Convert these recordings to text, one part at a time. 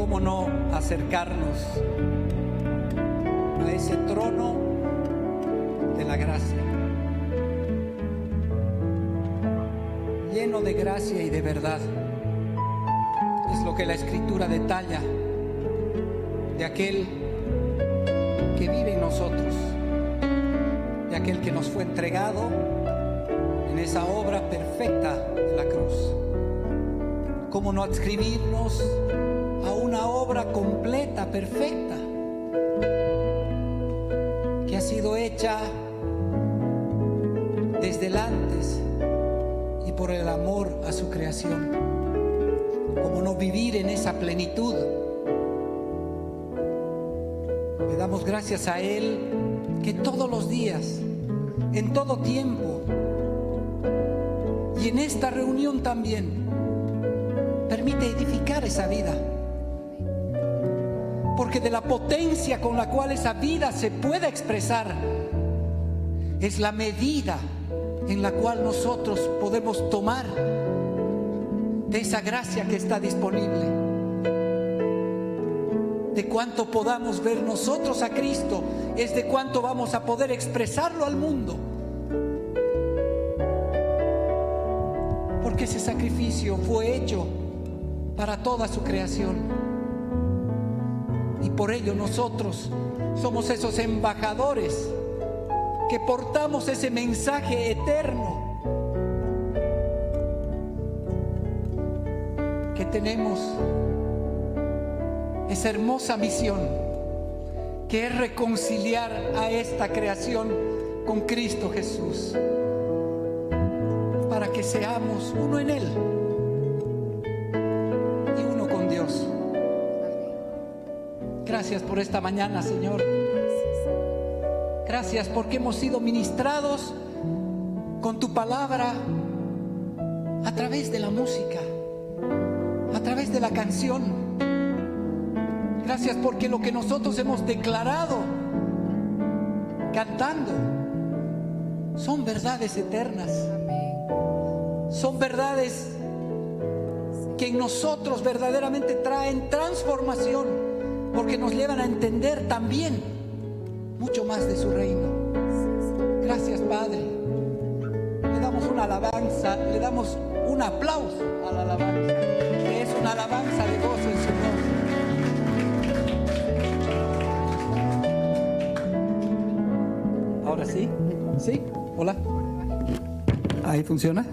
cómo no acercarnos a ese trono de la gracia, lleno de gracia y de verdad. Es lo que la Escritura detalla de aquel que vive en nosotros, de aquel que nos fue entregado en esa obra perfecta de la cruz. ¿Cómo no adscribirnos a una obra completa, perfecta, que ha sido hecha desde el antes y por el amor a su creación? ¿Cómo no vivir en esa plenitud? Le damos gracias a Él que todos los días, en todo tiempo y en esta reunión también, permite edificar esa vida. Porque de la potencia con la cual esa vida se puede expresar es la medida en la cual nosotros podemos tomar de esa gracia que está disponible. De cuánto podamos ver nosotros a Cristo es de cuánto vamos a poder expresarlo al mundo. Porque ese sacrificio fue hecho para toda su creación. Y por ello nosotros somos esos embajadores que portamos ese mensaje eterno, que tenemos esa hermosa misión, que es reconciliar a esta creación con Cristo Jesús, para que seamos uno en Él y uno con Dios. Gracias por esta mañana, Señor. Gracias porque hemos sido ministrados con tu palabra a través de la música, a través de la canción. Gracias porque lo que nosotros hemos declarado cantando son verdades eternas. Son verdades que en nosotros verdaderamente traen transformación, porque nos llevan a entender también mucho más de su reino. Gracias, Padre. Le damos una alabanza, le damos un aplauso a la alabanza, que es una alabanza de gozo en su nombre. Ahora sí, ¿sí? Hola. ¿Ahí funciona?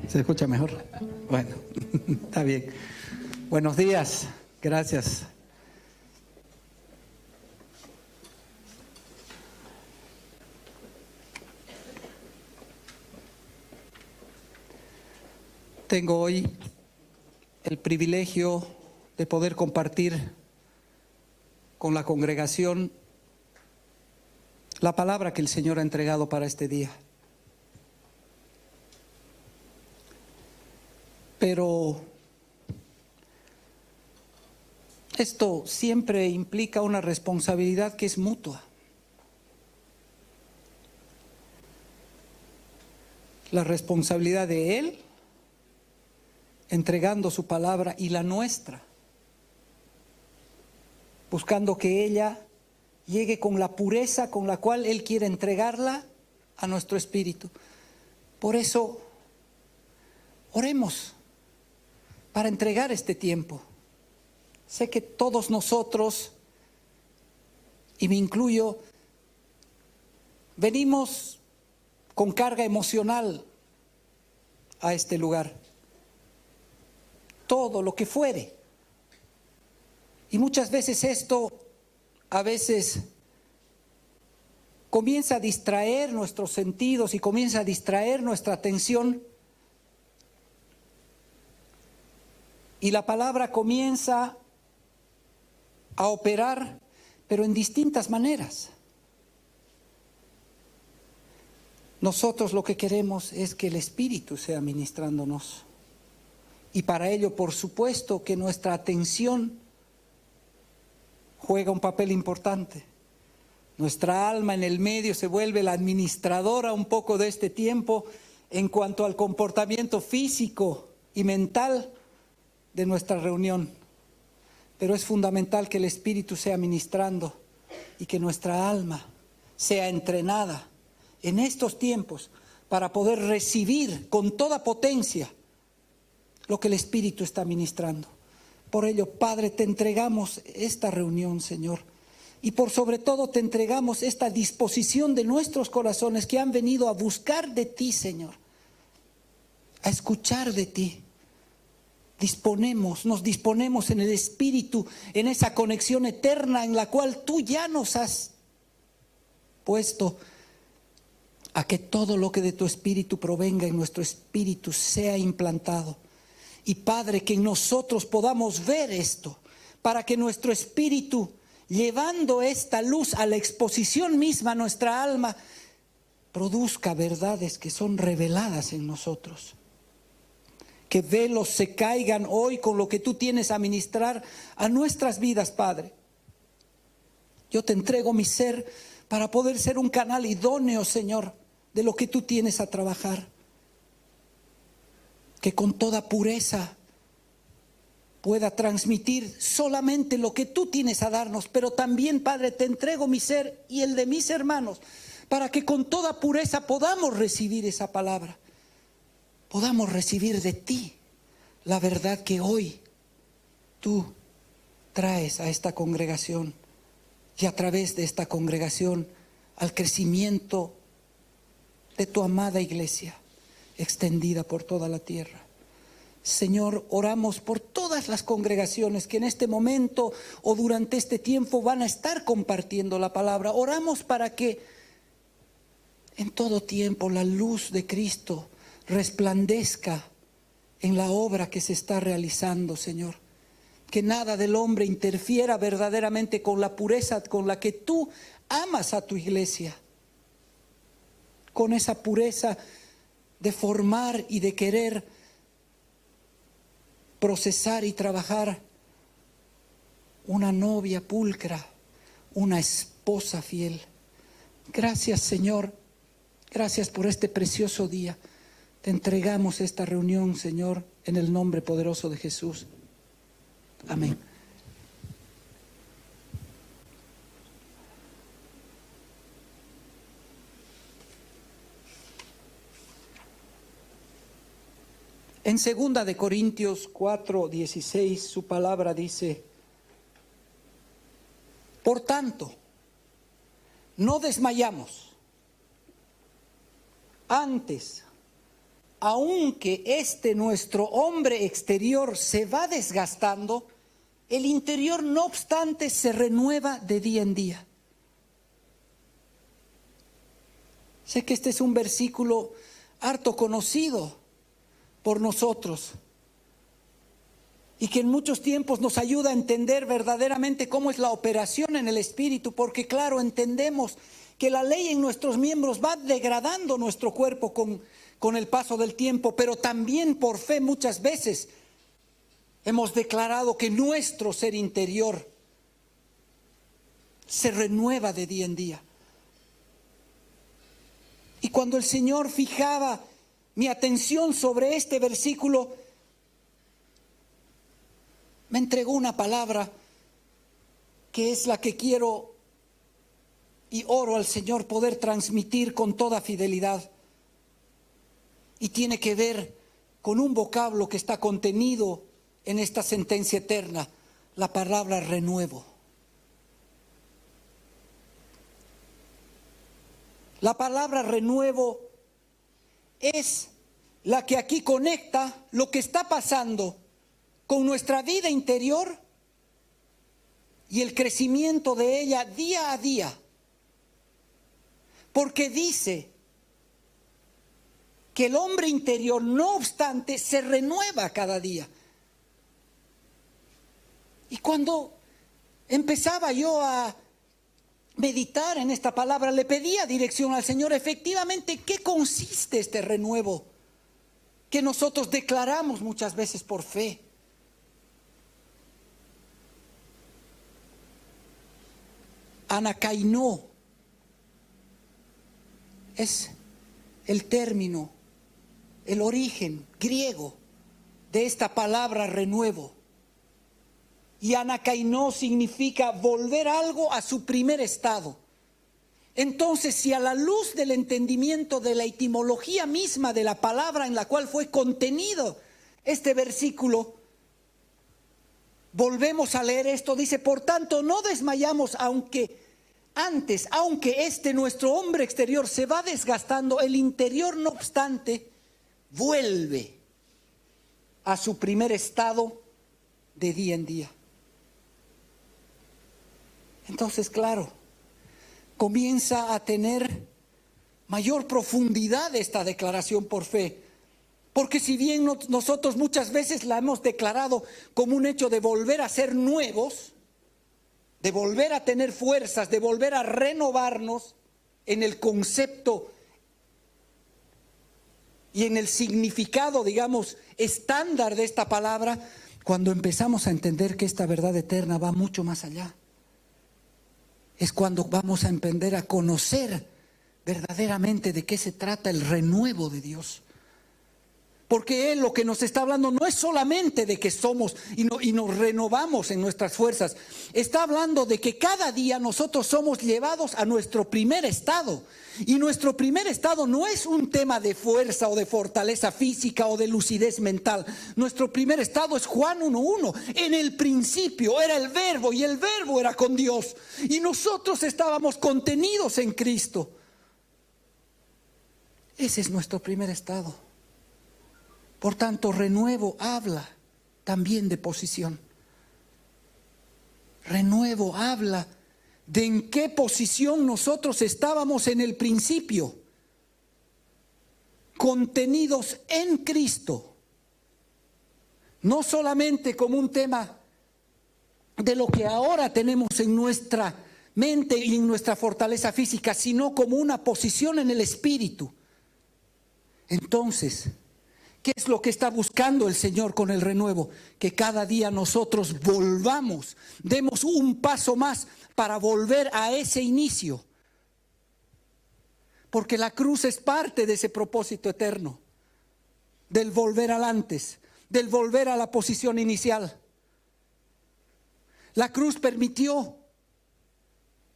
¿Se escucha mejor? Bueno, está bien. Buenos días, gracias. Tengo hoy el privilegio de poder compartir con la congregación la palabra que el Señor ha entregado para este día. Pero esto siempre implica una responsabilidad que es mutua. La responsabilidad de Él, entregando su palabra, y la nuestra, buscando que ella llegue con la pureza con la cual Él quiere entregarla a nuestro espíritu. Por eso, oremos para entregar este tiempo. Sé que todos nosotros, y me incluyo, venimos con carga emocional a este lugar. Todo lo que fuere. Y muchas veces esto, a veces, comienza a distraer nuestros sentidos y comienza a distraer nuestra atención. Y la palabra comienza a operar, pero en distintas maneras. Nosotros lo que queremos es que el Espíritu sea ministrándonos. Y para ello, por supuesto, que nuestra atención juega un papel importante. Nuestra alma en el medio se vuelve la administradora un poco de este tiempo en cuanto al comportamiento físico y mental de nuestra reunión. Pero es fundamental que el Espíritu sea ministrando y que nuestra alma sea entrenada en estos tiempos para poder recibir con toda potencia lo que el Espíritu está ministrando. Por ello, Padre, te entregamos esta reunión, Señor. Y por sobre todo te entregamos esta disposición de nuestros corazones que han venido a buscar de ti, Señor. A escuchar de ti. Nos disponemos en el Espíritu, en esa conexión eterna en la cual tú ya nos has puesto, a que todo lo que de tu Espíritu provenga en nuestro espíritu sea implantado. Y Padre, que en nosotros podamos ver esto, para que nuestro espíritu, llevando esta luz a la exposición misma, nuestra alma, produzca verdades que son reveladas en nosotros. Que velos se caigan hoy con lo que tú tienes a ministrar a nuestras vidas, Padre. Yo te entrego mi ser para poder ser un canal idóneo, Señor, de lo que tú tienes a trabajar. Que con toda pureza pueda transmitir solamente lo que tú tienes a darnos. Pero también, Padre, te entrego mi ser y el de mis hermanos, para que con toda pureza podamos recibir esa palabra. Podamos recibir de ti la verdad que hoy tú traes a esta congregación y a través de esta congregación al crecimiento de tu amada iglesia extendida por toda la tierra. Señor, oramos por todas las congregaciones que en este momento o durante este tiempo van a estar compartiendo la palabra. Oramos para que en todo tiempo la luz de Cristo resplandezca en la obra que se está realizando, Señor. Que nada del hombre interfiera verdaderamente con la pureza con la que tú amas a tu iglesia. Con esa pureza de formar y de querer procesar y trabajar una novia pulcra, una esposa fiel. Gracias, Señor. Gracias por este precioso día. Te entregamos esta reunión, Señor, en el nombre poderoso de Jesús. Amén. En 2 de Corintios 4:16, su palabra dice: por tanto, no desmayamos. Antes, aunque nuestro hombre exterior se va desgastando, el interior no obstante se renueva de día en día. Sé que este es un versículo harto conocido por nosotros y que en muchos tiempos nos ayuda a entender verdaderamente cómo es la operación en el espíritu, porque claro, entendemos que la ley en nuestros miembros va degradando nuestro cuerpo con el paso del tiempo, pero también por fe muchas veces hemos declarado que nuestro ser interior se renueva de día en día. Y cuando el Señor fijaba mi atención sobre este versículo, me entregó una palabra que es la que quiero y oro al Señor poder transmitir con toda fidelidad. Y tiene que ver con un vocablo que está contenido en esta sentencia eterna, la palabra renuevo. La palabra renuevo es la que aquí conecta lo que está pasando con nuestra vida interior y el crecimiento de ella día a día. Porque dice que el hombre interior, no obstante, se renueva cada día. Y cuando empezaba yo a meditar en esta palabra, le pedía dirección al Señor. Efectivamente, ¿qué consiste este renuevo que nosotros declaramos muchas veces por fe? Anakaino es el término, el origen griego de esta palabra renuevo. y anakaino significa volver algo a su primer estado. Entonces, si a la luz del entendimiento de la etimología misma de la palabra en la cual fue contenido este versículo, volvemos a leer esto, dice: por tanto, no desmayamos, aunque nuestro hombre exterior se va desgastando, el interior, no obstante, vuelve a su primer estado de día en día. Entonces, claro, comienza a tener mayor profundidad esta declaración por fe. Porque si bien nosotros muchas veces la hemos declarado como un hecho de volver a ser nuevos, de volver a tener fuerzas, de volver a renovarnos en el concepto y en el significado, digamos, estándar de esta palabra, cuando empezamos a entender que esta verdad eterna va mucho más allá, es cuando vamos a aprender a conocer verdaderamente de qué se trata el renuevo de Dios. Porque Él lo que nos está hablando no es solamente de que somos y nos renovamos en nuestras fuerzas. Está hablando de que cada día nosotros somos llevados a nuestro primer estado. Y nuestro primer estado no es un tema de fuerza o de fortaleza física o de lucidez mental. Nuestro primer estado es Juan 1:1. En el principio era el Verbo y el Verbo era con Dios. Y nosotros estábamos contenidos en Cristo. Ese es nuestro primer estado. Por tanto, renuevo habla también de posición. Renuevo habla de en qué posición nosotros estábamos en el principio, contenidos en Cristo. No solamente como un tema de lo que ahora tenemos en nuestra mente y en nuestra fortaleza física, sino como una posición en el Espíritu. Entonces, ¿qué es lo que está buscando el Señor con el renuevo? Que cada día nosotros volvamos, demos un paso más para volver a ese inicio. Porque la cruz es parte de ese propósito eterno, del volver al antes, del volver a la posición inicial. La cruz permitió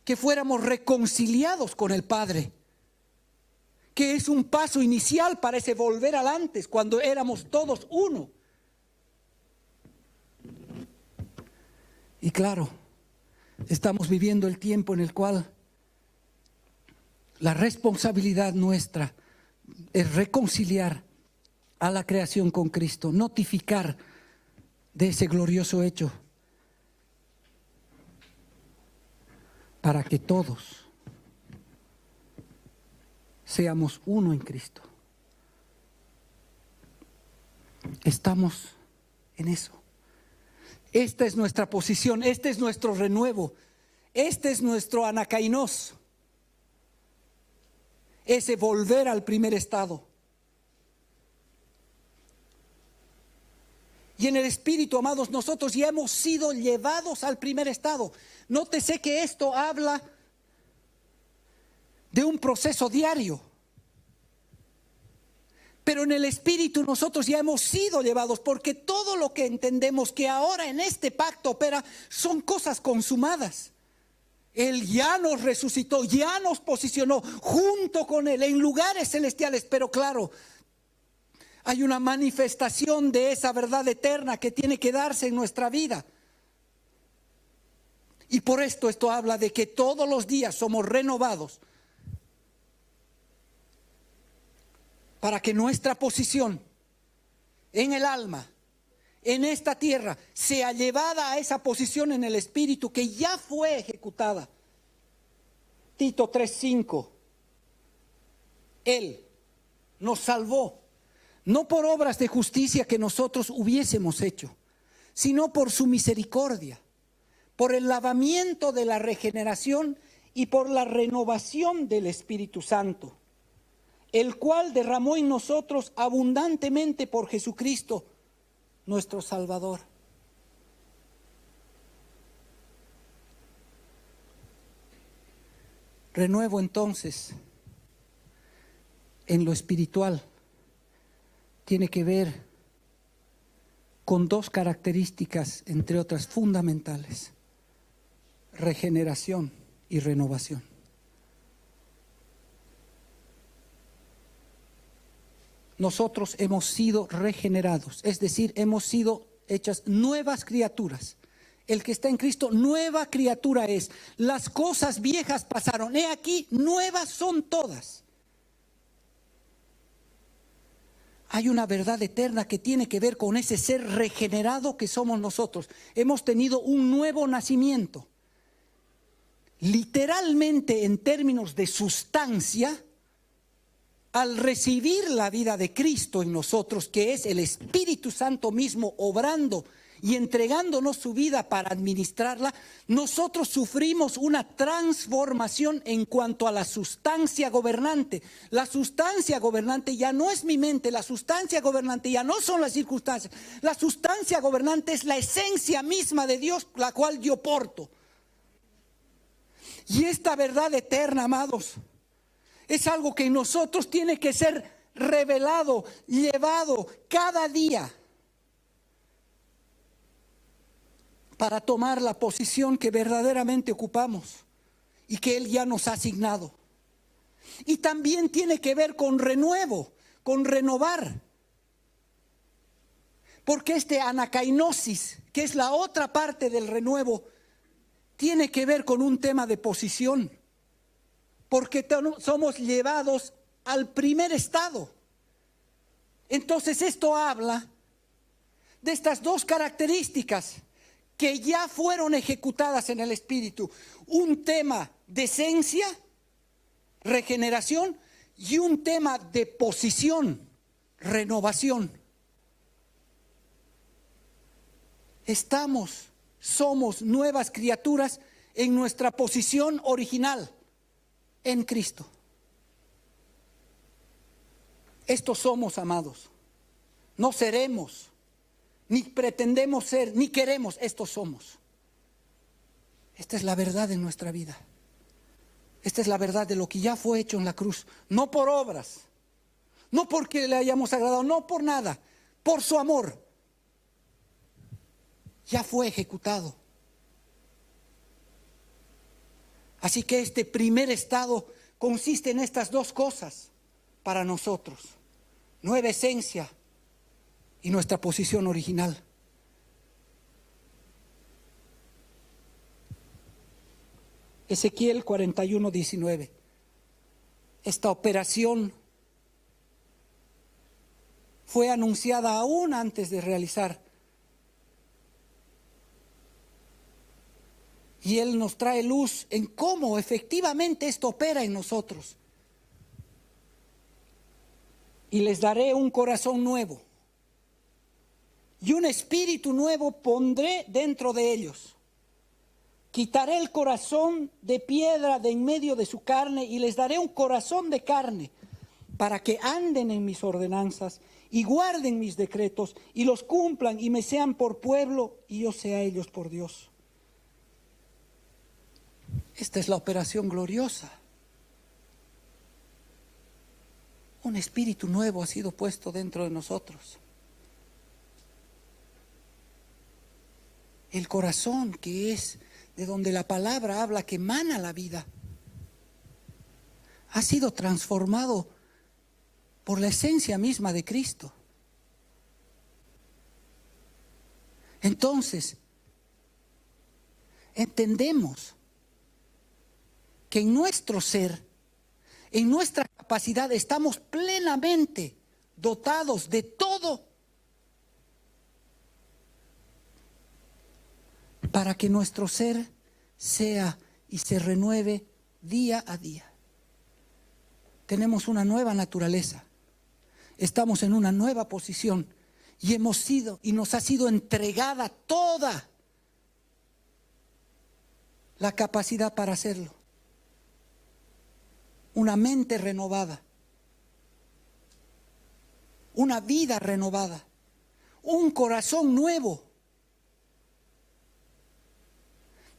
que fuéramos reconciliados con el Padre, que es un paso inicial para ese volver al antes, cuando éramos todos uno. Y claro, estamos viviendo el tiempo en el cual la responsabilidad nuestra es reconciliar a la creación con Cristo, notificar de ese glorioso hecho, para que todos seamos uno en Cristo. Estamos en eso. Esta es nuestra posición, este es nuestro renuevo, este es nuestro anakainos, ese volver al primer estado. Y en el Espíritu, amados, nosotros ya hemos sido llevados al primer estado. Nótese que esto habla de un proceso diario. Pero en el Espíritu nosotros ya hemos sido llevados, porque todo lo que entendemos que ahora en este pacto opera son cosas consumadas. Él ya nos resucitó, ya nos posicionó junto con Él en lugares celestiales, pero claro, hay una manifestación de esa verdad eterna que tiene que darse en nuestra vida. Y por esto habla de que todos los días somos renovados para que nuestra posición en el alma, en esta tierra, sea llevada a esa posición en el Espíritu que ya fue ejecutada. Tito 3:5. Él nos salvó, no por obras de justicia que nosotros hubiésemos hecho, sino por su misericordia, por el lavamiento de la regeneración y por la renovación del Espíritu Santo, el cual derramó en nosotros abundantemente por Jesucristo, nuestro Salvador. Renuevo entonces en lo espiritual tiene que ver con dos características, entre otras, fundamentales: regeneración y renovación. Nosotros hemos sido regenerados, es decir, hemos sido hechas nuevas criaturas. El que está en Cristo, nueva criatura es. Las cosas viejas pasaron, he aquí, nuevas son todas. Hay una verdad eterna que tiene que ver con ese ser regenerado que somos nosotros. Hemos tenido un nuevo nacimiento. Literalmente, en términos de sustancia, al recibir la vida de Cristo en nosotros, que es el Espíritu Santo mismo obrando y entregándonos su vida para administrarla, nosotros sufrimos una transformación en cuanto a la sustancia gobernante. La sustancia gobernante ya no es mi mente, la sustancia gobernante ya no son las circunstancias. La sustancia gobernante es la esencia misma de Dios, la cual yo porto. Y esta verdad eterna, amados, es algo que en nosotros tiene que ser revelado, llevado cada día, para tomar la posición que verdaderamente ocupamos y que Él ya nos ha asignado. Y también tiene que ver con renuevo, con renovar. Porque este anakainosis, que es la otra parte del renuevo, tiene que ver con un tema de posición. Porque somos llevados al primer estado. Entonces esto habla de estas dos características que ya fueron ejecutadas en el Espíritu. Un tema de esencia, regeneración, y un tema de posición, renovación. Somos nuevas criaturas en nuestra posición original en Cristo. Estos somos, amados. No seremos, ni pretendemos ser, ni queremos, estos somos. Esta es la verdad de nuestra vida. Esta es la verdad de lo que ya fue hecho en la cruz. No por obras, no porque le hayamos agradado, no por nada, por su amor. Ya fue ejecutado. Así que este primer estado consiste en estas dos cosas para nosotros: nueva esencia y nuestra posición original. Ezequiel 41:19. Esta operación fue anunciada aún antes de realizar. Y Él nos trae luz en cómo efectivamente esto opera en nosotros. Y les daré un corazón nuevo, y un espíritu nuevo pondré dentro de ellos. Quitaré el corazón de piedra de en medio de su carne, y les daré un corazón de carne, para que anden en mis ordenanzas y guarden mis decretos y los cumplan, y me sean por pueblo y yo sea ellos por Dios. Esta es la operación gloriosa. Un espíritu nuevo ha sido puesto dentro de nosotros. El corazón, que es de donde la palabra habla, que emana la vida, ha sido transformado por la esencia misma de Cristo. Entonces, entendemos que en nuestro ser, en nuestra capacidad, estamos plenamente dotados de todo para que nuestro ser sea y se renueve día a día. Tenemos una nueva naturaleza, estamos en una nueva posición y hemos sido y nos ha sido entregada toda la capacidad para hacerlo. Una mente renovada, una vida renovada, un corazón nuevo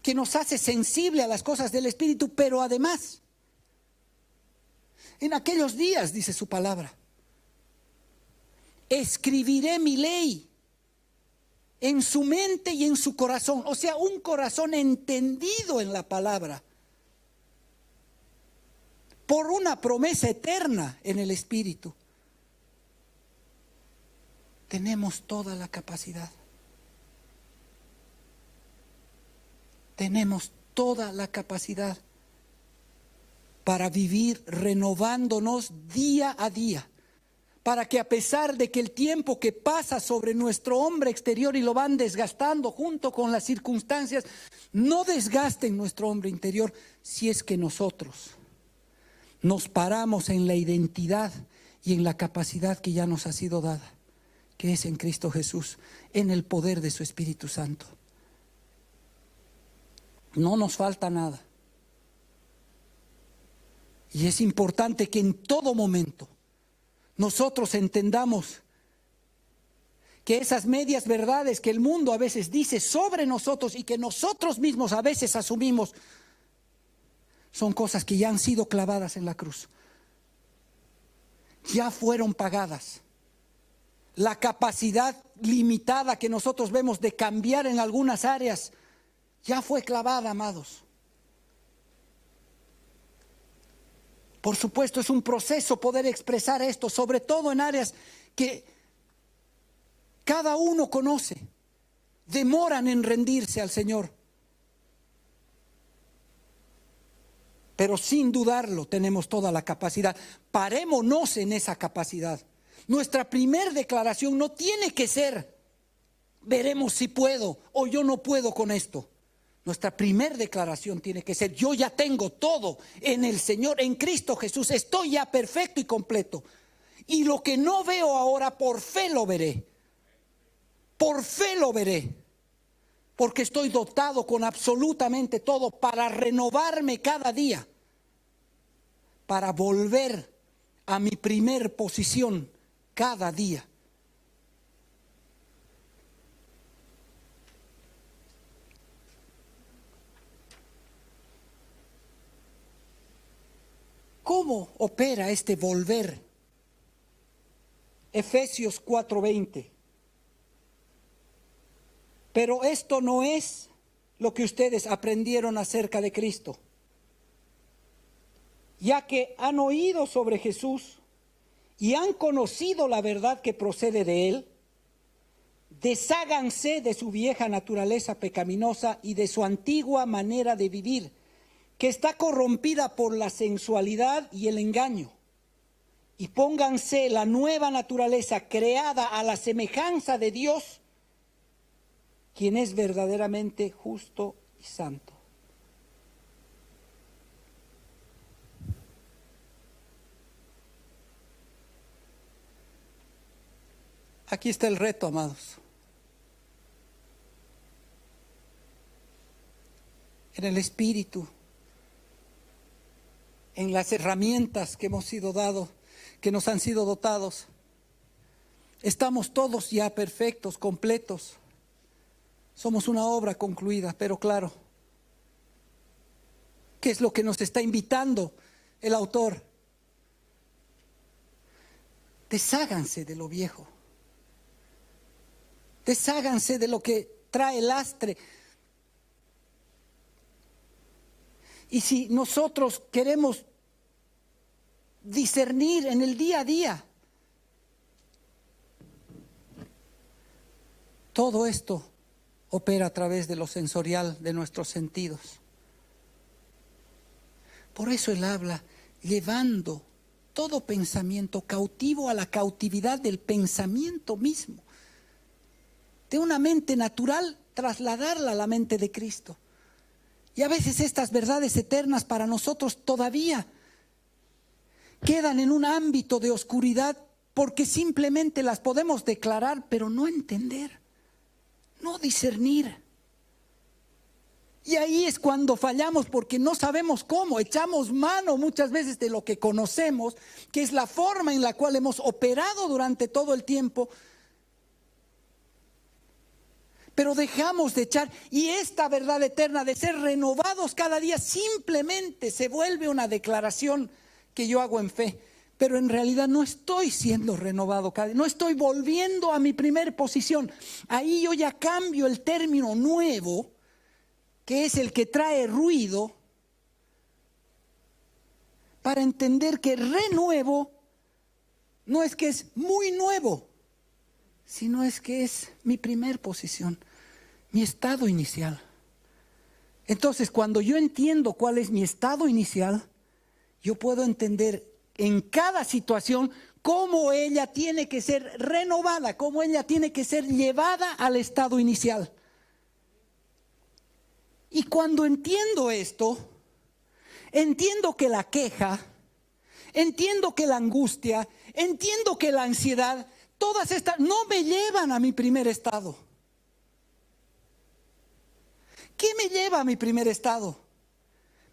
que nos hace sensible a las cosas del Espíritu, pero además, en aquellos días, dice su palabra, escribiré mi ley en su mente y en su corazón. O sea, un corazón entendido en la palabra. Por una promesa eterna en el Espíritu. Tenemos toda la capacidad. Tenemos toda la capacidad para vivir renovándonos día a día. Para que a pesar de que el tiempo que pasa sobre nuestro hombre exterior y lo van desgastando junto con las circunstancias, no desgasten nuestro hombre interior si es que nosotros nos paramos en la identidad y en la capacidad que ya nos ha sido dada, que es en Cristo Jesús, en el poder de su Espíritu Santo. No nos falta nada. Y es importante que en todo momento nosotros entendamos que esas medias verdades que el mundo a veces dice sobre nosotros y que nosotros mismos a veces asumimos, son cosas que ya han sido clavadas en la cruz. Ya fueron pagadas. La capacidad limitada que nosotros vemos de cambiar en algunas áreas ya fue clavada, amados. Por supuesto, es un proceso poder expresar esto, sobre todo en áreas que cada uno conoce. Demoran en rendirse al Señor. Pero sin dudarlo, tenemos toda la capacidad. Parémonos en esa capacidad. Nuestra primer declaración no tiene que ser, veremos si puedo o yo no puedo con esto. Nuestra primer declaración tiene que ser, yo ya tengo todo en el Señor, en Cristo Jesús. Estoy ya perfecto y completo. Y lo que no veo ahora, por fe lo veré. Por fe lo veré. Porque estoy dotado con absolutamente todo para renovarme cada día. Para volver a mi primer posición cada día. ¿Cómo opera este volver? Efesios 4:20. Pero esto no es lo que ustedes aprendieron acerca de Cristo. Ya que han oído sobre Jesús y han conocido la verdad que procede de Él, desháganse de su vieja naturaleza pecaminosa y de su antigua manera de vivir, que está corrompida por la sensualidad y el engaño. Y pónganse la nueva naturaleza creada a la semejanza de Dios, quien es verdaderamente justo y santo. Aquí está el reto, amados. En el Espíritu, en las herramientas que hemos sido dados, que nos han sido dotados, estamos todos ya perfectos, completos. Somos una obra concluida, pero claro, ¿qué es lo que nos está invitando el autor? Desháganse de lo viejo. Desháganse de lo que trae lastre. Y si nosotros queremos discernir en el día a día, todo esto opera a través de lo sensorial de nuestros sentidos. Por eso él habla, llevando todo pensamiento cautivo a la cautividad del pensamiento mismo. De una mente natural, trasladarla a la mente de Cristo. Y a veces estas verdades eternas para nosotros todavía quedan en un ámbito de oscuridad porque simplemente las podemos declarar, pero no entender, no discernir. Y ahí es cuando fallamos porque no sabemos cómo, echamos mano muchas veces de lo que conocemos, que es la forma en la cual hemos operado durante todo el tiempo, pero dejamos de echar, y esta verdad eterna de ser renovados cada día simplemente se vuelve una declaración que yo hago en fe. pero en realidad no estoy siendo renovado cada día, no estoy volviendo a mi primer posición. Ahí yo ya cambio el término nuevo, que es el que trae ruido, para entender que renuevo no es que es muy nuevo, sino es que es mi primer posición, mi estado inicial. Entonces, cuando yo entiendo cuál es mi estado inicial, yo puedo entender en cada situación cómo ella tiene que ser renovada, cómo ella tiene que ser llevada al estado inicial. Y cuando entiendo esto, entiendo que la queja, entiendo que la angustia, entiendo que la ansiedad, todas estas no me llevan a mi primer estado. ¿Qué me lleva a mi primer estado?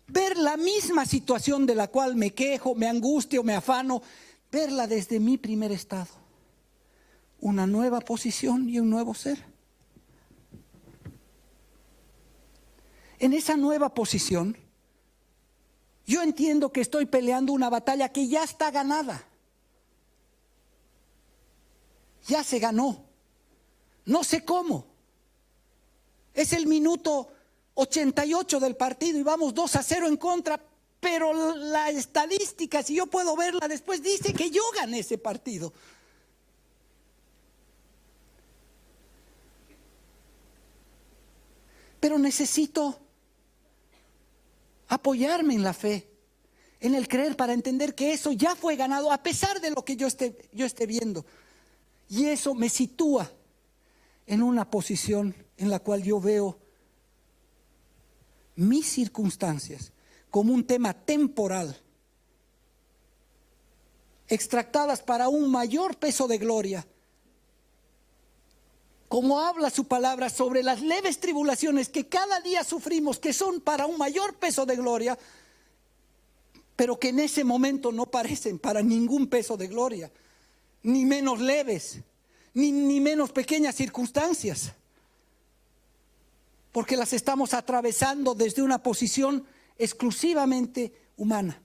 Ver la misma situación de la cual me quejo, me angustio, me afano, verla desde mi primer estado. Una nueva posición y un nuevo ser. En esa nueva posición, yo entiendo que estoy peleando una batalla que ya está ganada. Ya se ganó. No sé cómo. Es el minuto 88 del partido y vamos 2-0 en contra, pero la estadística, si yo puedo verla después, dice que yo gané ese partido. Pero necesito apoyarme en la fe, en el creer, para entender que eso ya fue ganado a pesar de lo que yo esté viendo. Y eso me sitúa en una posición en la cual yo veo mis circunstancias como un tema temporal, extractadas para un mayor peso de gloria. Como habla su palabra sobre las leves tribulaciones que cada día sufrimos, que son para un mayor peso de gloria, pero que en ese momento no parecen para ningún peso de gloria, ni menos leves, ni menos pequeñas circunstancias, porque las estamos atravesando desde una posición exclusivamente humana.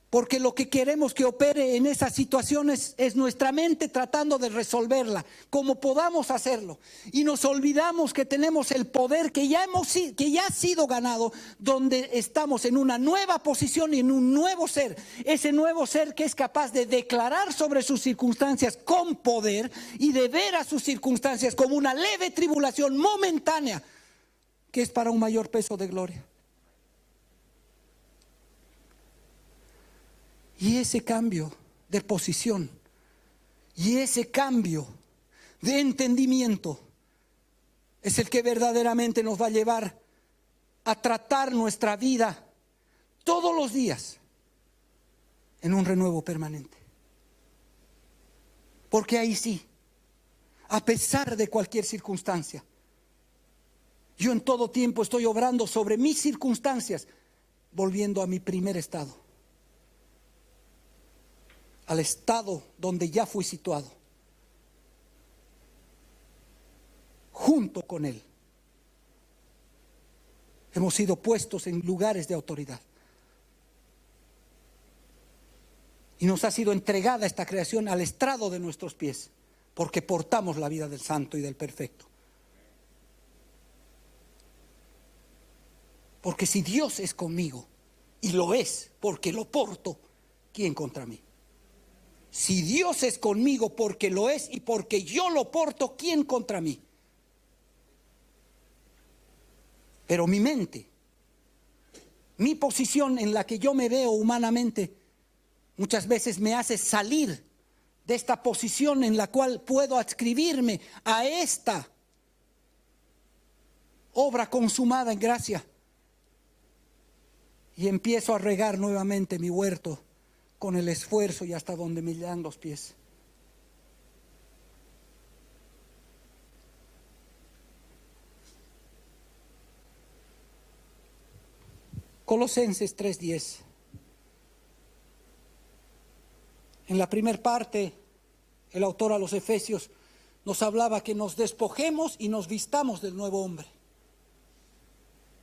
Porque lo que queremos que opere en esas situaciones es nuestra mente tratando de resolverla, como podamos hacerlo. Y nos olvidamos que tenemos el poder que ya ha sido ganado, donde estamos en una nueva posición y en un nuevo ser. Ese nuevo ser que es capaz de declarar sobre sus circunstancias con poder y de ver a sus circunstancias como una leve tribulación momentánea, que es para un mayor peso de gloria. Y ese cambio de posición y ese cambio de entendimiento es el que verdaderamente nos va a llevar a tratar nuestra vida todos los días en un renuevo permanente. Porque ahí sí, a pesar de cualquier circunstancia, yo en todo tiempo estoy obrando sobre mis circunstancias, volviendo a mi primer estado, al estado donde ya fui situado, junto con Él. Hemos sido puestos en lugares de autoridad. Y nos ha sido entregada esta creación al estrado de nuestros pies, porque portamos la vida del santo y del perfecto. Porque si Dios es conmigo, y lo es, porque lo porto, ¿quién contra mí? Si Dios es conmigo porque lo es y porque yo lo porto, ¿quién contra mí? Pero mi mente, mi posición en la que yo me veo humanamente, muchas veces me hace salir de esta posición en la cual puedo adscribirme a esta obra consumada en gracia. Y empiezo a regar nuevamente mi huerto con el esfuerzo y hasta donde me llegan los pies. Colosenses 3:10. En la primera parte, el autor a los Efesios nos hablaba que nos despojemos y nos vistamos del nuevo hombre.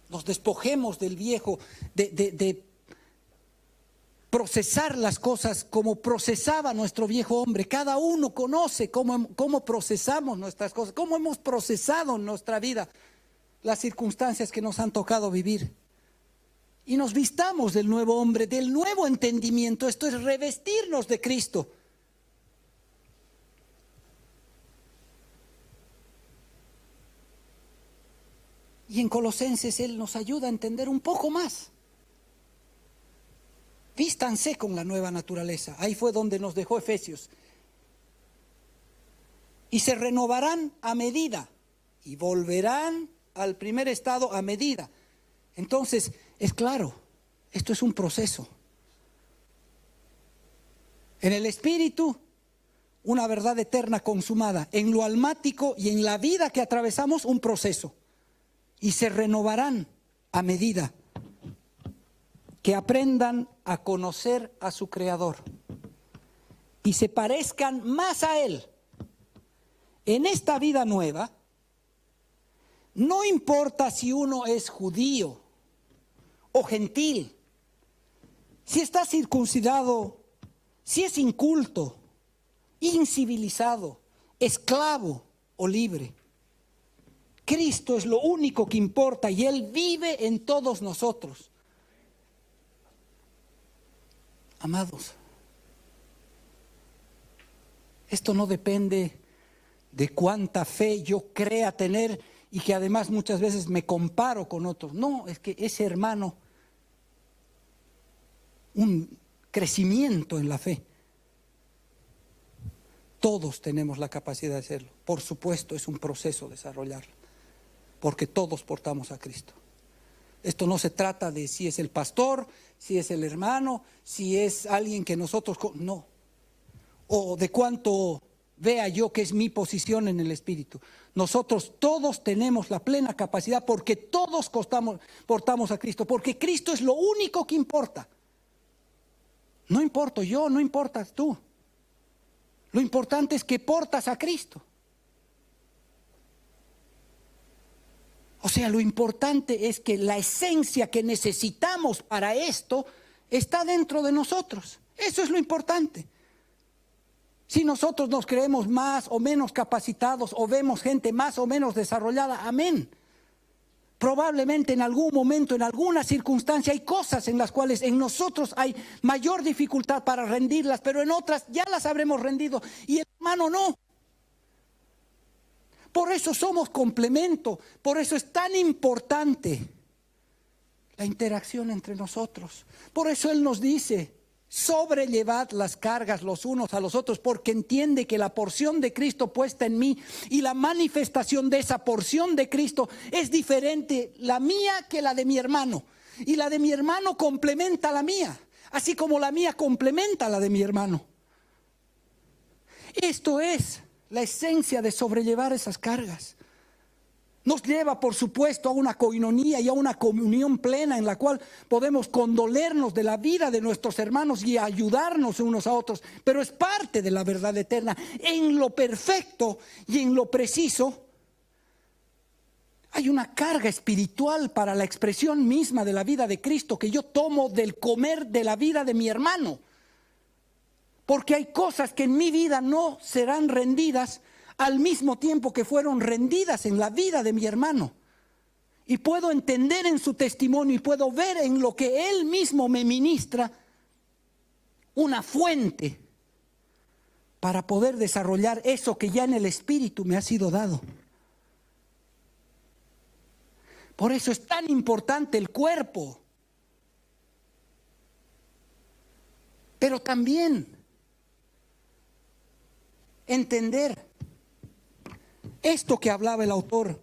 Nos despojemos del viejo, de procesar las cosas como procesaba nuestro viejo hombre. Cada uno conoce cómo procesamos nuestras cosas, cómo hemos procesado en nuestra vida las circunstancias que nos han tocado vivir. Y nos vistamos del nuevo hombre, del nuevo entendimiento. Esto es revestirnos de Cristo. Y en Colosenses Él nos ayuda a entender un poco más. Vístanse con la nueva naturaleza. Ahí fue donde nos dejó Efesios. Y se renovarán a medida. Y volverán al primer estado a medida. Entonces, es claro, esto es un proceso. En el espíritu, una verdad eterna consumada. En lo almático y en la vida que atravesamos, un proceso. Y se renovarán a medida que aprendan a conocer a su Creador y se parezcan más a Él. En esta vida nueva, no importa si uno es judío o gentil, si está circuncidado, si es inculto, incivilizado, esclavo o libre. Cristo es lo único que importa y Él vive en todos nosotros. Amados, esto no depende de cuánta fe yo crea tener y que además muchas veces me comparo con otros. No, es que ese hermano, un crecimiento en la fe. Todos tenemos la capacidad de hacerlo. Por supuesto, es un proceso desarrollarlo, porque todos portamos a Cristo. Esto no se trata de si es el pastor, si es el hermano, si es alguien que nosotros... No. O de cuánto vea yo que es mi posición en el Espíritu. Nosotros todos tenemos la plena capacidad porque todos portamos a Cristo. Porque Cristo es lo único que importa. No importo yo, no importas tú. Lo importante es que portas a Cristo. O sea, lo importante es que la esencia que necesitamos para esto está dentro de nosotros. Eso es lo importante. Si nosotros nos creemos más o menos capacitados o vemos gente más o menos desarrollada, amén. Probablemente en algún momento, en alguna circunstancia, hay cosas en las cuales en nosotros hay mayor dificultad para rendirlas, pero en otras ya las habremos rendido y el hermano no. Por eso somos complemento, por eso es tan importante la interacción entre nosotros. Por eso Él nos dice, sobrellevad las cargas los unos a los otros, porque entiende que la porción de Cristo puesta en mí y la manifestación de esa porción de Cristo es diferente la mía que la de mi hermano. Y la de mi hermano complementa la mía, así como la mía complementa la de mi hermano. Esto es la esencia de sobrellevar esas cargas. Nos lleva, por supuesto, a una coinonía y a una comunión plena en la cual podemos condolernos de la vida de nuestros hermanos y ayudarnos unos a otros. Pero es parte de la verdad eterna. En lo perfecto y en lo preciso hay una carga espiritual para la expresión misma de la vida de Cristo que yo tomo del comer de la vida de mi hermano. Porque hay cosas que en mi vida no serán rendidas al mismo tiempo que fueron rendidas en la vida de mi hermano. Y puedo entender en su testimonio y puedo ver en lo que él mismo me ministra una fuente para poder desarrollar eso que ya en el Espíritu me ha sido dado. Por eso es tan importante el cuerpo. Pero también entender esto que hablaba el autor.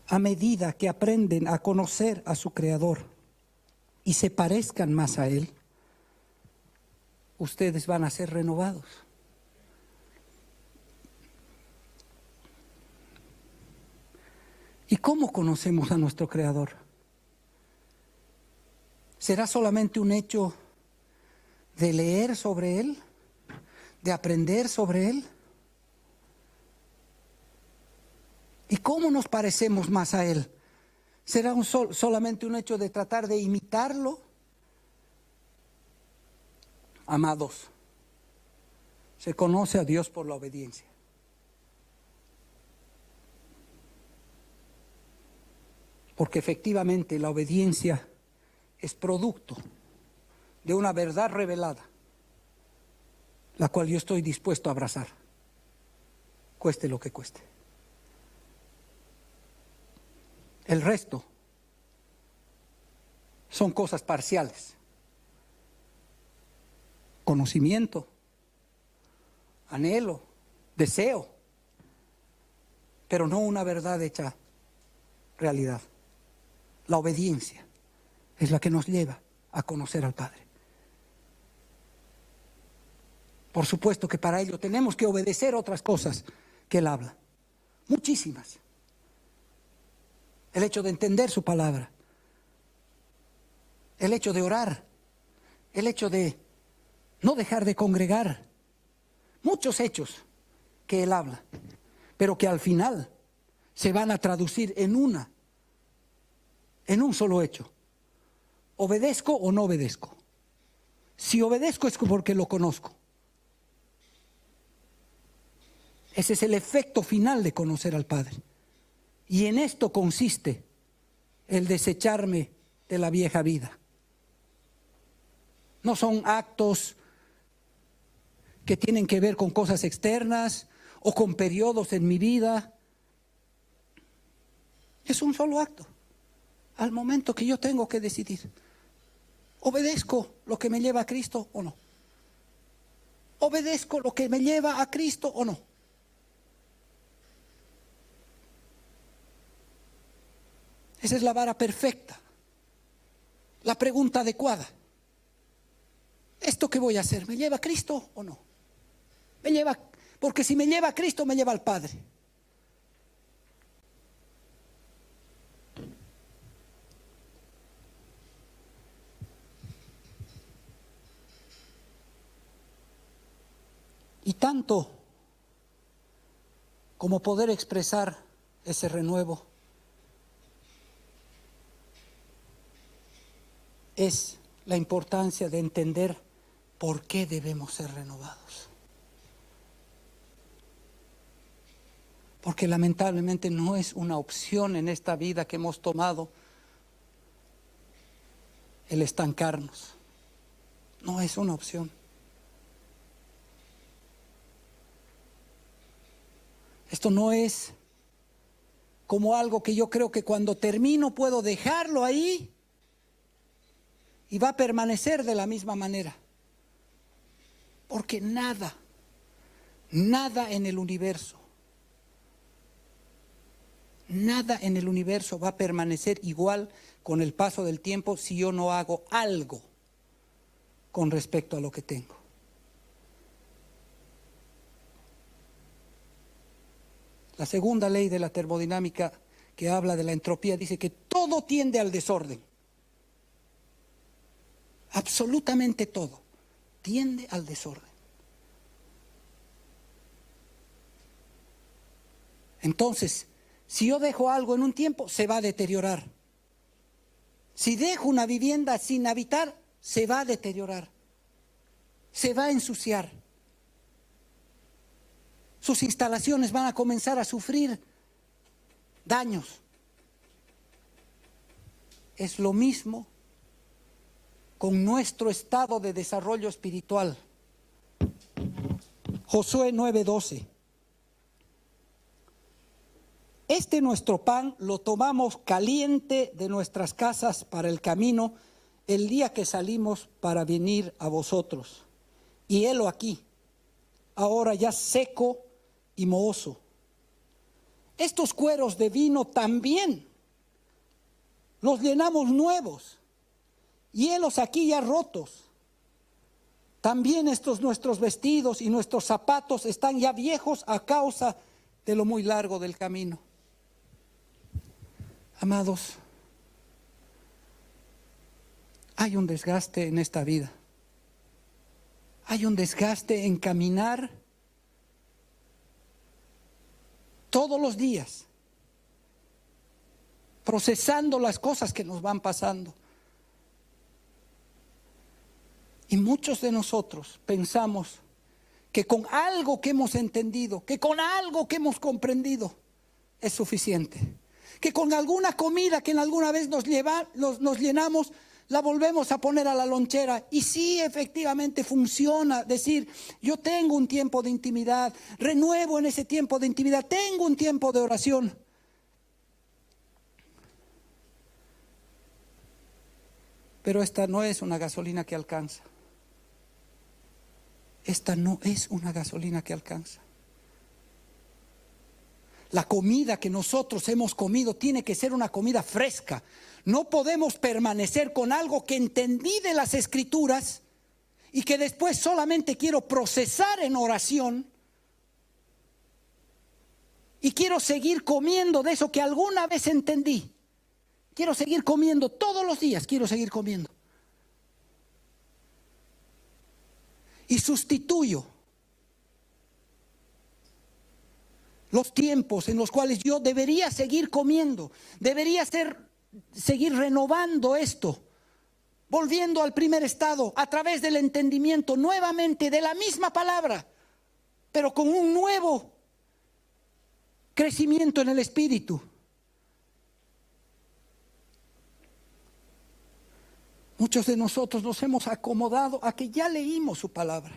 A medida que aprenden a conocer a su Creador y se parezcan más a Él, ustedes van a ser renovados. ¿Y cómo conocemos a nuestro Creador? ¿Será solamente un hecho de leer sobre Él? ¿De aprender sobre Él? ¿Y cómo nos parecemos más a Él? ¿Será solamente un hecho de tratar de imitarlo? Amados, se conoce a Dios por la obediencia. Porque efectivamente la obediencia es producto de una verdad revelada, la cual yo estoy dispuesto a abrazar, cueste lo que cueste. El resto son cosas parciales. Conocimiento, anhelo, deseo, pero no una verdad hecha realidad. La obediencia es la que nos lleva a conocer al Padre. Por supuesto que para ello tenemos que obedecer otras cosas que Él habla, muchísimas. El hecho de entender su palabra, el hecho de orar, el hecho de no dejar de congregar, muchos hechos que Él habla, pero que al final se van a traducir en un solo hecho. ¿Obedezco o no obedezco? Si obedezco es porque lo conozco. Ese es el efecto final de conocer al Padre. Y en esto consiste el desecharme de la vieja vida. No son actos que tienen que ver con cosas externas o con periodos en mi vida. Es un solo acto. Al momento que yo tengo que decidir, ¿obedezco lo que me lleva a Cristo o no? ¿Obedezco lo que me lleva a Cristo o no? Esa es la vara perfecta, la pregunta adecuada. ¿Esto qué voy a hacer? ¿Me lleva a Cristo o no? Porque si me lleva a Cristo, me lleva al Padre. Y tanto como poder expresar ese renuevo es la importancia de entender por qué debemos ser renovados. Porque lamentablemente no es una opción en esta vida que hemos tomado el estancarnos. No es una opción. Esto no es como algo que yo creo que cuando termino puedo dejarlo ahí y va a permanecer de la misma manera. Porque nada en el universo va a permanecer igual con el paso del tiempo si yo no hago algo con respecto a lo que tengo. La segunda ley de la termodinámica, que habla de la entropía, dice que todo tiende al desorden. Absolutamente todo tiende al desorden. Entonces, si yo dejo algo en un tiempo, se va a deteriorar. Si dejo una vivienda sin habitar, se va a deteriorar. Se va a ensuciar. Sus instalaciones van a comenzar a sufrir daños. Es lo mismo con nuestro estado de desarrollo espiritual. Josué 9:12. Este nuestro pan lo tomamos caliente de nuestras casas para el camino el día que salimos para venir a vosotros. Y helo aquí, ahora ya seco y mohoso. Estos cueros de vino también los llenamos nuevos, y helos aquí ya rotos. También estos nuestros vestidos y nuestros zapatos están ya viejos a causa de lo muy largo del camino. Amados, hay un desgaste en esta vida. Hay un desgaste en caminar todos los días procesando las cosas que nos van pasando. Y muchos de nosotros pensamos que con algo que hemos entendido, que con algo que hemos comprendido es suficiente. Que con alguna comida que en alguna vez nos llenamos, la volvemos a poner a la lonchera. Y sí, efectivamente funciona decir, yo tengo un tiempo de intimidad, renuevo en ese tiempo de intimidad, tengo un tiempo de oración. Pero esta no es una gasolina que alcanza. Esta no es una gasolina que alcanza. La comida que nosotros hemos comido tiene que ser una comida fresca. No podemos permanecer con algo que entendí de las Escrituras y que después solamente quiero procesar en oración y quiero seguir comiendo de eso que alguna vez entendí. Quiero seguir comiendo todos los días, quiero seguir comiendo. Y sustituyo los tiempos en los cuales yo debería seguir comiendo, debería seguir renovando esto, volviendo al primer estado a través del entendimiento nuevamente de la misma palabra, pero con un nuevo crecimiento en el espíritu. Muchos de nosotros nos hemos acomodado a que ya leímos su palabra,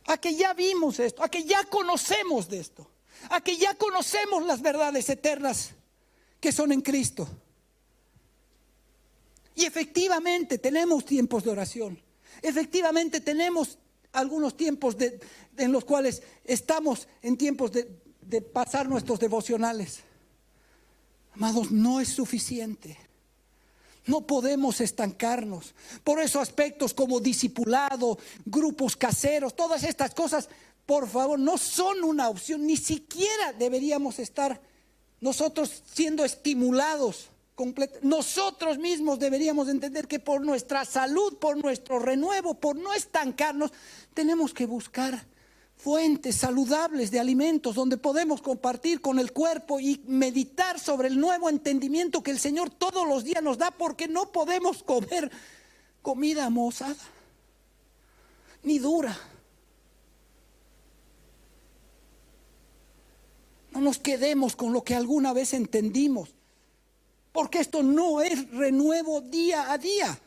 a que ya vimos esto, a que ya conocemos de esto, a que ya conocemos las verdades eternas que son en Cristo. Y efectivamente tenemos tiempos de oración, efectivamente tenemos algunos tiempos en los cuales estamos en tiempos de pasar nuestros devocionales. Amados, no es suficiente. No podemos estancarnos. Por eso aspectos como discipulado, grupos caseros, todas estas cosas, por favor, no son una opción. Ni siquiera deberíamos estar nosotros siendo estimulados. Nosotros mismos deberíamos entender que por nuestra salud, por nuestro renuevo, por no estancarnos, tenemos que buscar fuentes saludables de alimentos donde podemos compartir con el cuerpo y meditar sobre el nuevo entendimiento que el Señor todos los días nos da, porque no podemos comer comida mozada ni dura. No nos quedemos con lo que alguna vez entendimos, porque esto no es renuevo día a día.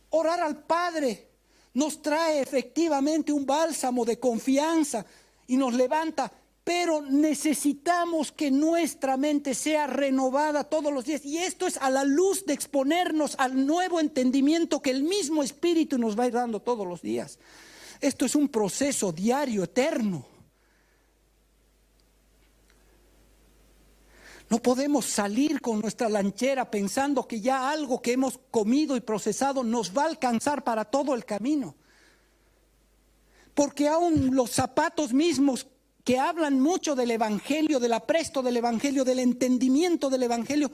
Orar al Padre nos trae efectivamente un bálsamo de confianza y nos levanta, pero necesitamos que nuestra mente sea renovada todos los días. Y esto es a la luz de exponernos al nuevo entendimiento que el mismo Espíritu nos va a ir dando todos los días. Esto es un proceso diario, eterno. No podemos salir con nuestra lanchera pensando que ya algo que hemos comido y procesado nos va a alcanzar para todo el camino. Porque aún los zapatos mismos que hablan mucho del Evangelio, del apresto del Evangelio, del entendimiento del Evangelio,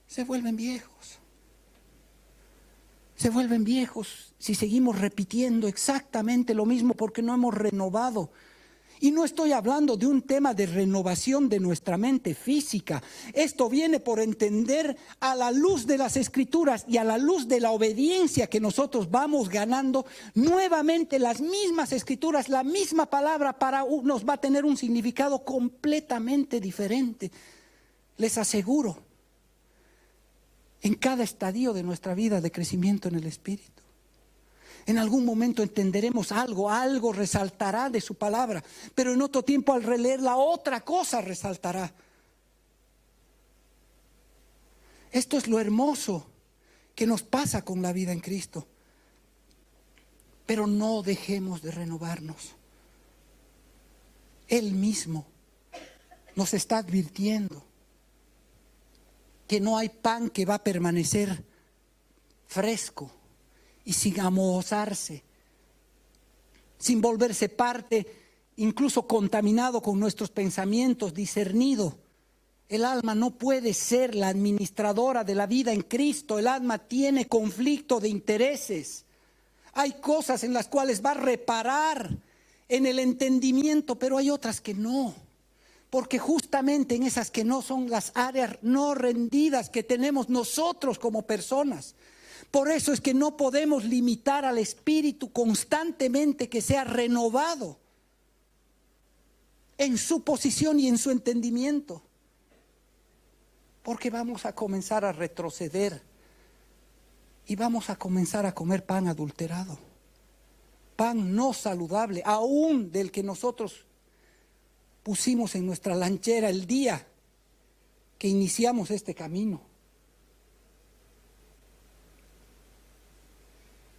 se vuelven viejos. Se vuelven viejos si seguimos repitiendo exactamente lo mismo porque no hemos renovado. Y no estoy hablando de un tema de renovación de nuestra mente física. Esto viene por entender a la luz de las Escrituras y a la luz de la obediencia que nosotros vamos ganando. Nuevamente las mismas Escrituras, la misma palabra nos va a tener un significado completamente diferente. Les aseguro, en cada estadio de nuestra vida de crecimiento en el Espíritu. En algún momento entenderemos algo resaltará de su palabra, pero en otro tiempo al releerla otra cosa resaltará. Esto es lo hermoso que nos pasa con la vida en Cristo. Pero no dejemos de renovarnos. Él mismo nos está advirtiendo que no hay pan que va a permanecer fresco y sin amozarse, sin volverse parte, incluso contaminado con nuestros pensamientos, discernido. El alma no puede ser la administradora de la vida en Cristo. El alma tiene conflicto de intereses. Hay cosas en las cuales va a reparar en el entendimiento, pero hay otras que no. Porque justamente en esas que no son las áreas no rendidas que tenemos nosotros como personas. Por eso es que no podemos limitar al espíritu constantemente que sea renovado en su posición y en su entendimiento. Porque vamos a comenzar a retroceder y vamos a comenzar a comer pan adulterado, pan no saludable, aún del que nosotros pusimos en nuestra lanchera el día que iniciamos este camino.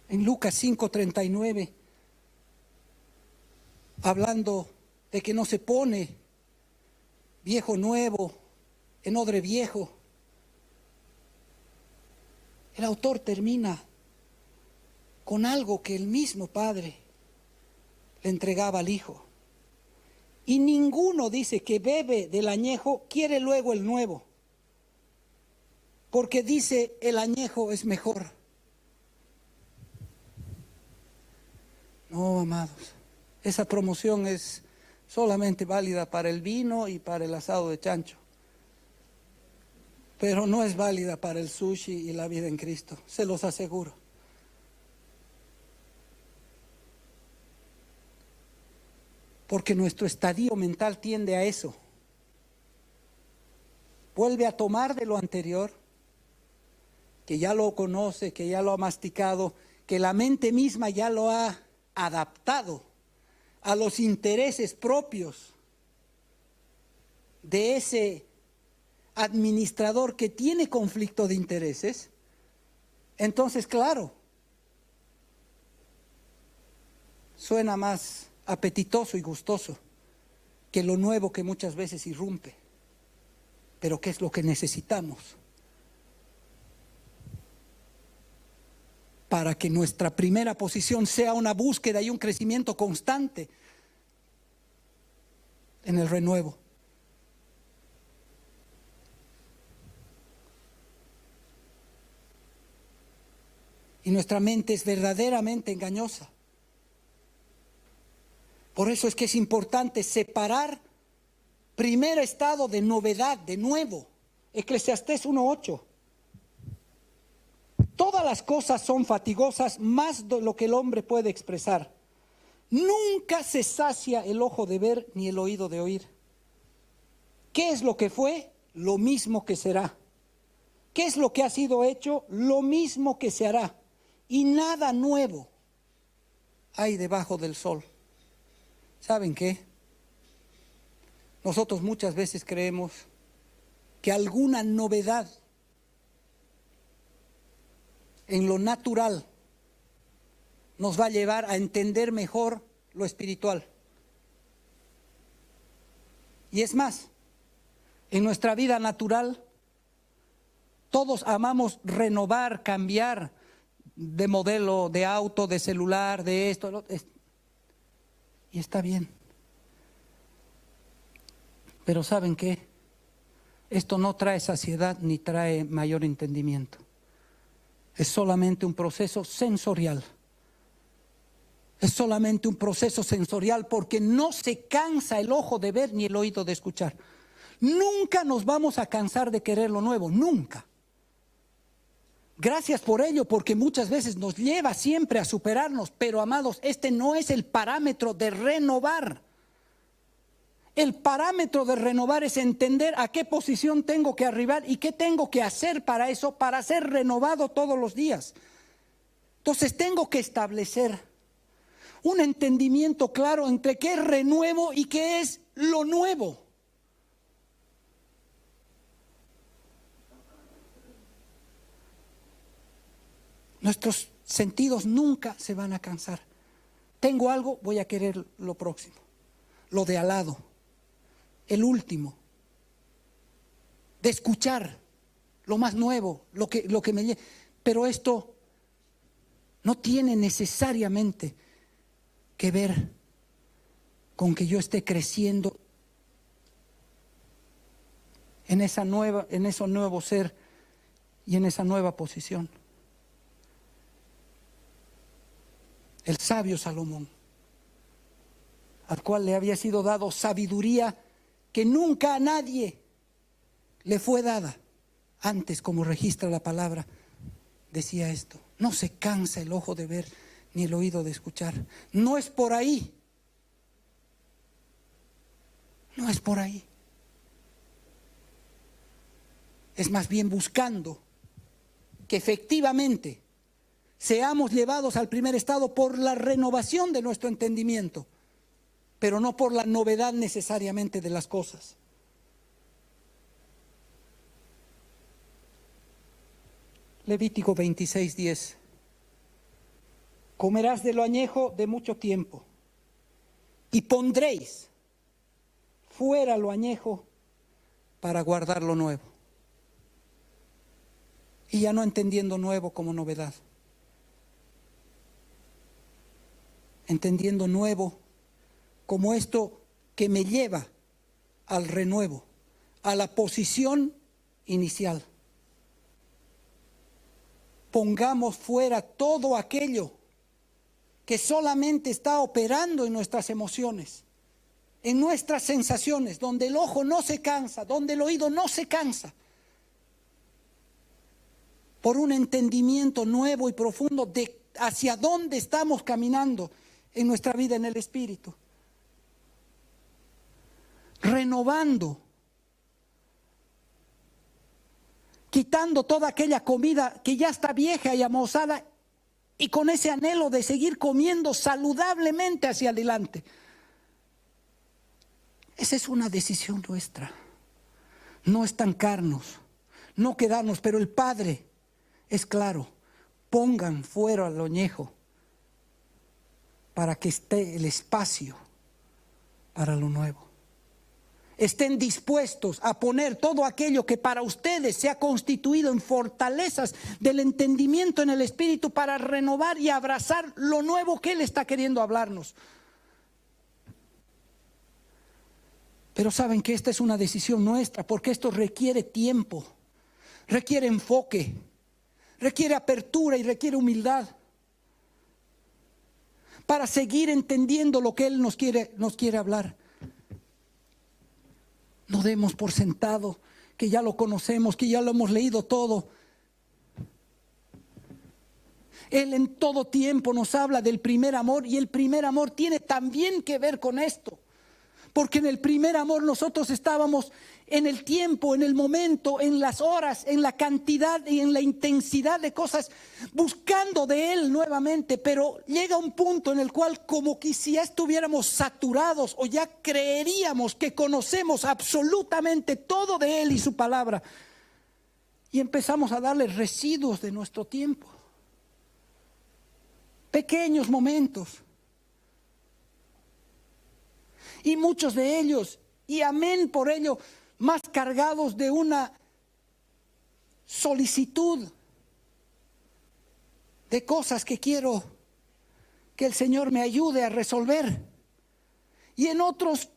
En Lucas 5:39, hablando de que no se pone viejo nuevo en odre viejo, el autor termina con algo que el mismo Padre le entregaba al Hijo. Y ninguno, dice, que bebe del añejo quiere luego el nuevo, porque dice el añejo es mejor. No, amados, esa promoción es solamente válida para el vino y para el asado de chancho, pero no es válida para el sushi y la vida en Cristo, se los aseguro. Porque nuestro estadio mental tiende a eso. Vuelve a tomar de lo anterior, que ya lo conoce, que ya lo ha masticado, que la mente misma ya lo ha adaptado a los intereses propios de ese administrador que tiene conflicto de intereses. Entonces, claro, suena más apetitoso y gustoso que lo nuevo que muchas veces irrumpe. Pero ¿qué es lo que necesitamos para que nuestra primera posición sea una búsqueda y un crecimiento constante en el renuevo? Y nuestra mente es verdaderamente engañosa. Por eso es que es importante separar primer estado de novedad, de nuevo. Eclesiastés 1:8. Todas las cosas son fatigosas, más de lo que el hombre puede expresar. Nunca se sacia el ojo de ver ni el oído de oír. ¿Qué es lo que fue? Lo mismo que será. ¿Qué es lo que ha sido hecho? Lo mismo que se hará. Y nada nuevo hay debajo del sol. ¿Saben qué? Nosotros muchas veces creemos que alguna novedad en lo natural nos va a llevar a entender mejor lo espiritual. Y es más, en nuestra vida natural, todos amamos renovar, cambiar de modelo, de auto, de celular, de esto. Y está bien. Pero ¿saben qué? Esto no trae saciedad ni trae mayor entendimiento. Es solamente un proceso sensorial. Es solamente un proceso sensorial porque no se cansa el ojo de ver ni el oído de escuchar. Nunca nos vamos a cansar de querer lo nuevo, nunca. Gracias por ello, porque muchas veces nos lleva siempre a superarnos, pero amados, este no es el parámetro de renovar. El parámetro de renovar es entender a qué posición tengo que arribar y qué tengo que hacer para eso, para ser renovado todos los días. Entonces tengo que establecer un entendimiento claro entre qué es renuevo y qué es lo nuevo. Nuestros sentidos nunca se van a cansar. Tengo algo, voy a querer lo próximo, lo de al lado, el último. De escuchar lo más nuevo, lo que me lleve. Pero esto no tiene necesariamente que ver con que yo esté creciendo en ese nuevo ser y en esa nueva posición. El sabio Salomón, al cual le había sido dado sabiduría que nunca a nadie le fue dada. Antes, como registra la palabra, decía esto: no se cansa el ojo de ver ni el oído de escuchar. No es por ahí. No es por ahí. Es más bien buscando que efectivamente seamos llevados al primer estado por la renovación de nuestro entendimiento, pero no por la novedad necesariamente de las cosas. Levítico 26:10. Comerás de lo añejo de mucho tiempo, y pondréis fuera lo añejo para guardar lo nuevo. Y ya no entendiendo nuevo como novedad, entendiendo nuevo como esto que me lleva al renuevo, a la posición inicial. Pongamos fuera todo aquello que solamente está operando en nuestras emociones, en nuestras sensaciones, donde el ojo no se cansa, donde el oído no se cansa, por un entendimiento nuevo y profundo de hacia dónde estamos caminando en nuestra vida en el Espíritu. Renovando, quitando toda aquella comida que ya está vieja y amosada, y con ese anhelo de seguir comiendo saludablemente hacia adelante. Esa es una decisión nuestra. No estancarnos, no quedarnos, pero el Padre es claro: pongan fuera lo añejo para que esté el espacio para lo nuevo. Estén dispuestos a poner todo aquello que para ustedes se ha constituido en fortalezas del entendimiento en el Espíritu para renovar y abrazar lo nuevo que Él está queriendo hablarnos. Pero saben que esta es una decisión nuestra, porque esto requiere tiempo, requiere enfoque, requiere apertura y requiere humildad para seguir entendiendo lo que Él nos quiere hablar. No demos por sentado que ya lo conocemos, que ya lo hemos leído todo. Él en todo tiempo nos habla del primer amor, y el primer amor tiene también que ver con esto. Porque en el primer amor nosotros estábamos en el tiempo, en el momento, en las horas, en la cantidad y en la intensidad de cosas, buscando de Él nuevamente. Pero llega un punto en el cual, como que si ya estuviéramos saturados o ya creeríamos que conocemos absolutamente todo de Él y su palabra, y empezamos a darle residuos de nuestro tiempo, pequeños momentos. Y muchos de ellos, y amén por ello, más cargados de una solicitud de cosas que quiero que el Señor me ayude a resolver. Y en otros,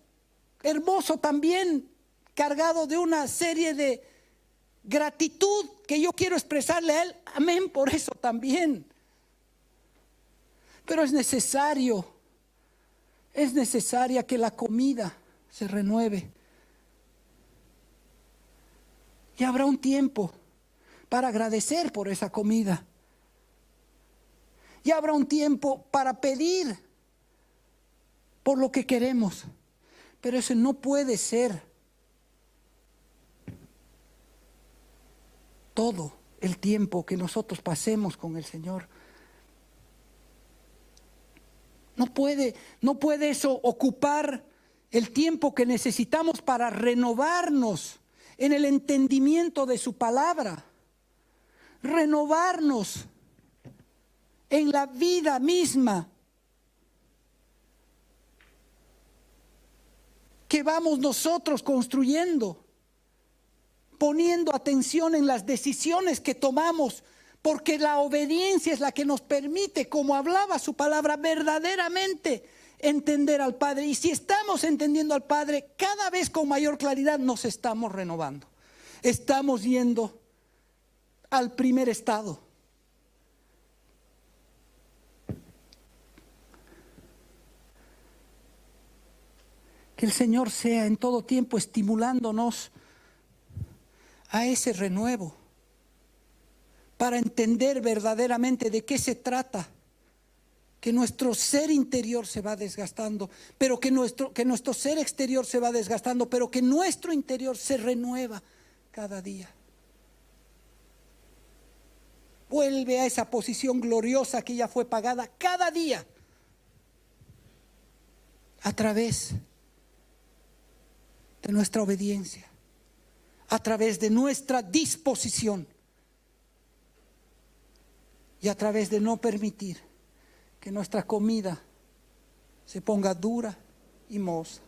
hermoso también, cargado de una serie de gratitud que yo quiero expresarle a Él. Amén por eso también. Pero es necesaria que la comida se renueve. Y habrá un tiempo para agradecer por esa comida. Y habrá un tiempo para pedir por lo que queremos. Pero eso no puede ser todo el tiempo que nosotros pasemos con el Señor. No puede eso ocupar el tiempo que necesitamos para renovarnos en el entendimiento de su palabra, renovarnos en la vida misma que vamos nosotros construyendo, poniendo atención en las decisiones que tomamos, porque la obediencia es la que nos permite, como hablaba su palabra, verdaderamente entender al Padre. Y si estamos entendiendo al Padre cada vez con mayor claridad, nos estamos renovando. Estamos yendo al primer estado. Que el Señor sea en todo tiempo estimulándonos a ese renuevo, para entender verdaderamente de qué se trata. Que nuestro ser interior se va desgastando, pero que nuestro ser exterior se va desgastando, pero que nuestro interior se renueva cada día. Vuelve a esa posición gloriosa que ya fue pagada cada día a través de nuestra obediencia, a través de nuestra disposición y a través de no permitir que nuestra comida se ponga dura y mohosa.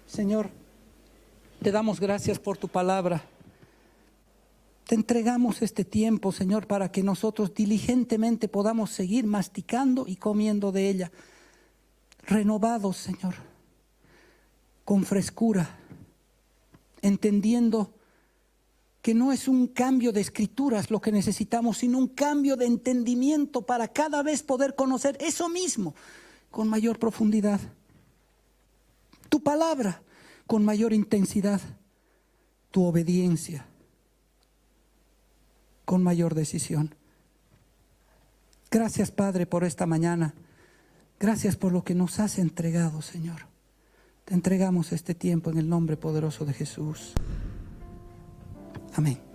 Señor, te damos gracias por tu palabra. Te entregamos este tiempo, Señor, para que nosotros diligentemente podamos seguir masticando y comiendo de ella, renovados, Señor, con frescura, entendiendo que no es un cambio de escrituras lo que necesitamos, sino un cambio de entendimiento para cada vez poder conocer eso mismo con mayor profundidad. Tu palabra con mayor intensidad, tu obediencia con mayor decisión. Gracias, Padre, por esta mañana. Gracias por lo que nos has entregado, Señor. Te entregamos este tiempo en el nombre poderoso de Jesús. Amén.